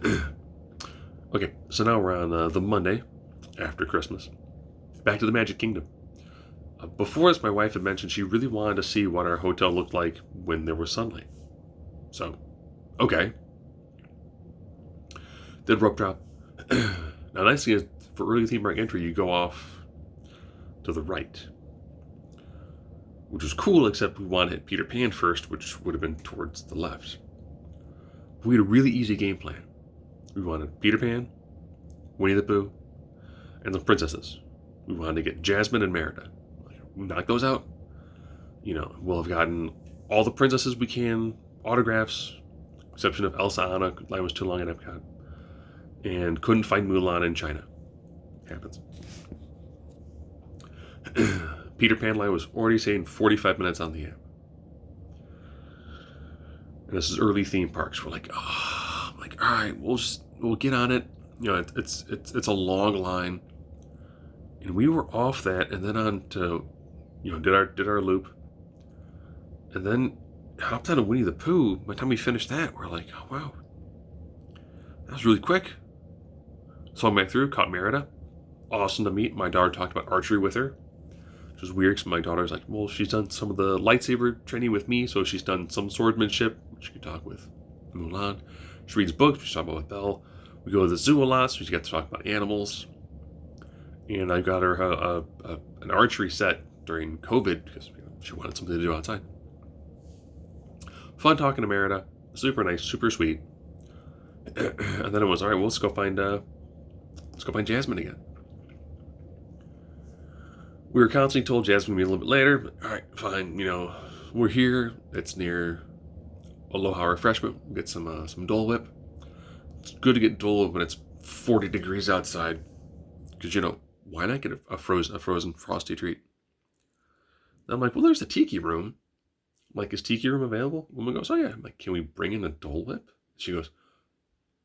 Okay, so now we're on the Monday after Christmas. Back to the Magic Kingdom. Before this, my wife had mentioned she really wanted to see what our hotel looked like when there was sunlight. So, okay. Did rope drop. Now, nice thing is, for early theme park entry, you go off to the right, which was cool, except we wanted to hit Peter Pan first, which would have been towards the left. We had a really easy game plan. We wanted Peter Pan, Winnie the Pooh, and the princesses. We wanted to get Jasmine and Merida. Knock those out. We'll have gotten all the princesses we can, autographs, exception of Elsa Anna. Line was too long at Epcot. And couldn't find Mulan in China. Happens. Peter Pan line was already saying 45 minutes on the app. And this is early theme parks. We're like, all right, we'll get on it. It's a long line. And we were off that and then on to, did our loop. And then hopped on to Winnie the Pooh. By the time we finished that, we're like, oh, wow. That was really quick. Swung back through, caught Merida. Awesome to meet. My daughter talked about archery with her, which was weird because my daughter's like, well, she's done some of the lightsaber training with me, so she's done some swordsmanship, which she could talk with Mulan. She reads books, she talked about with Belle. We go to the zoo a lot, so she got to talk about animals. And I got her an archery set during COVID because she wanted something to do outside. Fun talking to Merida. Super nice, super sweet. And then it was, all right, well, let's go find Jasmine again. We were constantly told Jasmine would be a little bit later. But, all right, fine. We're here. It's near Aloha Refreshment. We'll get some Dole Whip. It's good to get Dole Whip when it's 40 degrees outside. Because, why not get a frozen frosty treat? And I'm like, well, there's the Tiki Room. I'm like, is Tiki Room available? Woman goes, oh, yeah. I'm like, can we bring in a Dole Whip? She goes,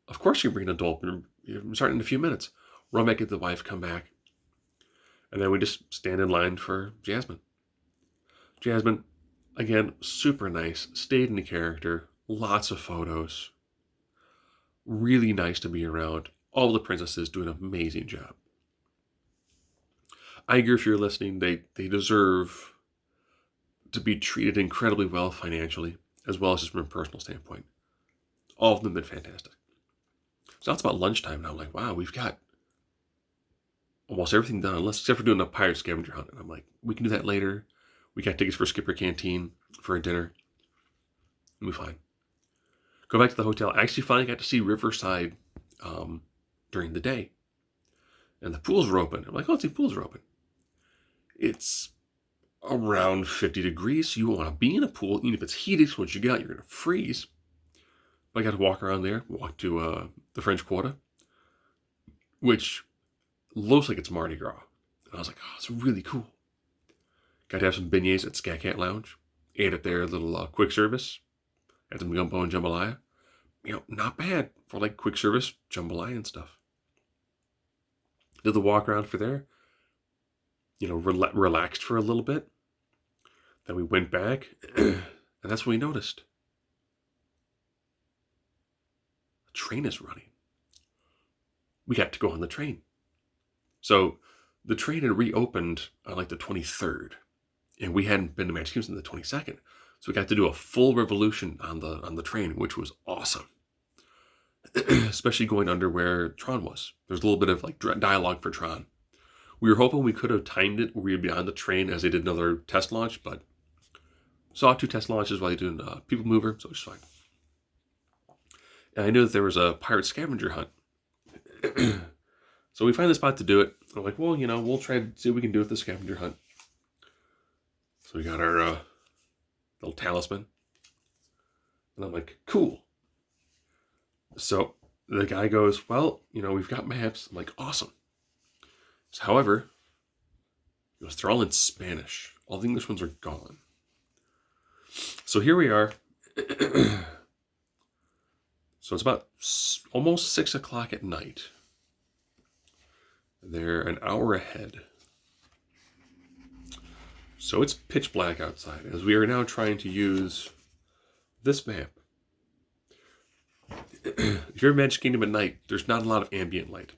of course you can bring in a Dole Whip. We're starting in a few minutes. Run back, get the wife, come back. And then we just stand in line for Jasmine. Jasmine, again, super nice. Stayed in the character. Lots of photos. Really nice to be around. All the princesses do an amazing job. Iger, if you're listening, they deserve to be treated incredibly well financially, as well as just from a personal standpoint. All of them have been fantastic. So now it's about lunchtime, and I'm like, wow, we've got almost everything done, except for doing a pirate scavenger hunt. And I'm like, we can do that later. We got tickets for Skipper Canteen for a dinner. We'll be fine. Go back to the hotel. I actually finally got to see Riverside during the day. And the pools were open. I'm like, oh, the pools are open. It's around 50 degrees, so you won't want to be in a pool. Even if it's heated, once you get out, you're going to freeze. But I got to walk around there, walk to the French Quarter, which looks like it's Mardi Gras. And I was like, oh, it's really cool. Got to have some beignets at Scat Cat Lounge. Ate at their little quick service. Had some gumbo and jambalaya. Not bad for like quick service jambalaya and stuff. Did the walk around for there. Relaxed for a little bit. Then we went back, and that's when we noticed. The train is running. We got to go on the train. So the train had reopened on like the 23rd, and we hadn't been to Magic Kingdom since the 22nd. So we got to do a full revolution on the train, which was awesome. Especially going under where Tron was. There's a little bit of like dialogue for Tron. We were hoping we could have timed it where we'd be on the train as they did another test launch, but saw 2 test launches while they did People Mover, so it's fine. And I knew that there was a pirate scavenger hunt. So we find the spot to do it. I'm like, well, we'll try to see what we can do with the scavenger hunt. So we got our little talisman. And I'm like, cool. So the guy goes, well, we've got maps. I'm like, awesome. So, however, he goes, they're all in Spanish. All the English ones are gone. So here we are. So it's about almost 6 o'clock at night. They're an hour ahead. So it's pitch black outside as we are now trying to use this map. if you're in Magic Kingdom at night, there's not a lot of ambient light.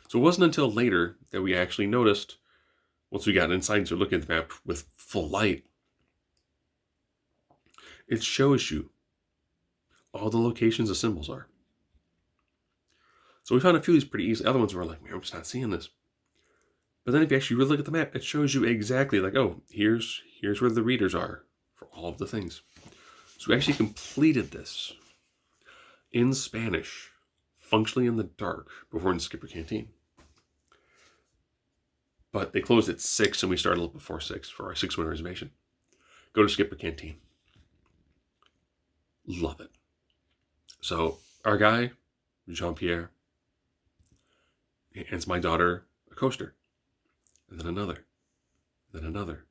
So it wasn't until later that we actually noticed, once we got inside and started looking at the map with full light, it shows you all the locations the symbols are. So we found a few of these pretty easy. Other ones were like, man, I'm just not seeing this. But then if you actually really look at the map, it shows you exactly like, oh, here's where the readers are for all of the things. So we actually completed this in Spanish, functionally in the dark, before in Skipper Canteen. But they closed at 6, and we started a little before 6 for our 6-1 reservation. Go to Skipper Canteen. Love it. So our guy, Jean-Pierre, hands my daughter a coaster. And then another. And then another.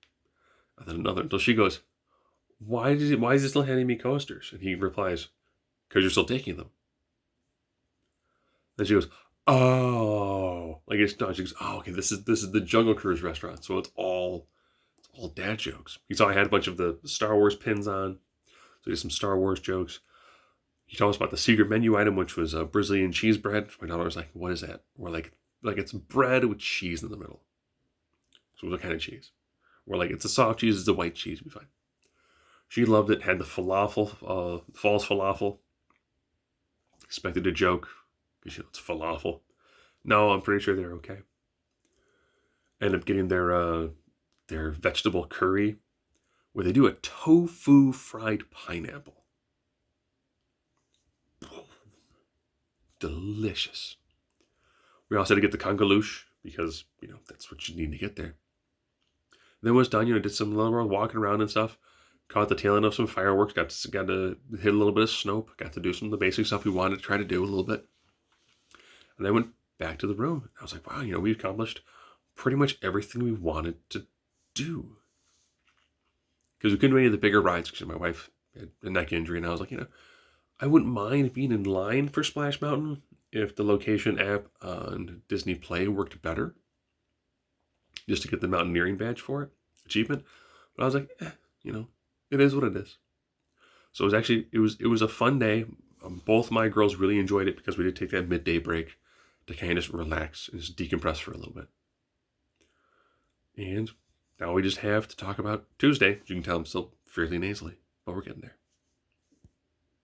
And then another. Until she goes, why is he still handing me coasters? And he replies, because you're still taking them. Then she goes, oh. Like it's done. She goes, oh, okay, this is the Jungle Cruise restaurant. So it's all dad jokes. He saw I had a bunch of the Star Wars pins on. So he had some Star Wars jokes. He told us about the secret menu item, which was a Brazilian cheese bread. My daughter was like, what is that? We're like it's bread with cheese in the middle. So what kind of cheese? We're like, it's a soft cheese, it's a white cheese, it'll be fine. She loved it, had the falafel, false falafel. Expected a joke, because it's falafel. No, I'm pretty sure they're okay. Ended up getting their vegetable curry, where they do a tofu fried pineapple. Delicious. We also had to get the congalouche, because, that's what you need to get there. Then was done, did some little walking around and stuff. Caught the tail end of some fireworks. Got to hit a little bit of Snope. Got to do some of the basic stuff we wanted to try to do a little bit. And then went back to the room. I was like, wow, we accomplished pretty much everything we wanted to do. Because we couldn't do any of the bigger rides because my wife had a neck injury. And I was like, I wouldn't mind being in line for Splash Mountain if the location app on Disney Play worked better. Just to get the mountaineering badge for it, achievement. But I was like, it is what it is. So it was a fun day. Both my girls really enjoyed it because we did take that midday break to kind of just relax and just decompress for a little bit. And now we just have to talk about Tuesday. You can tell I'm still fairly nasally, but we're getting there.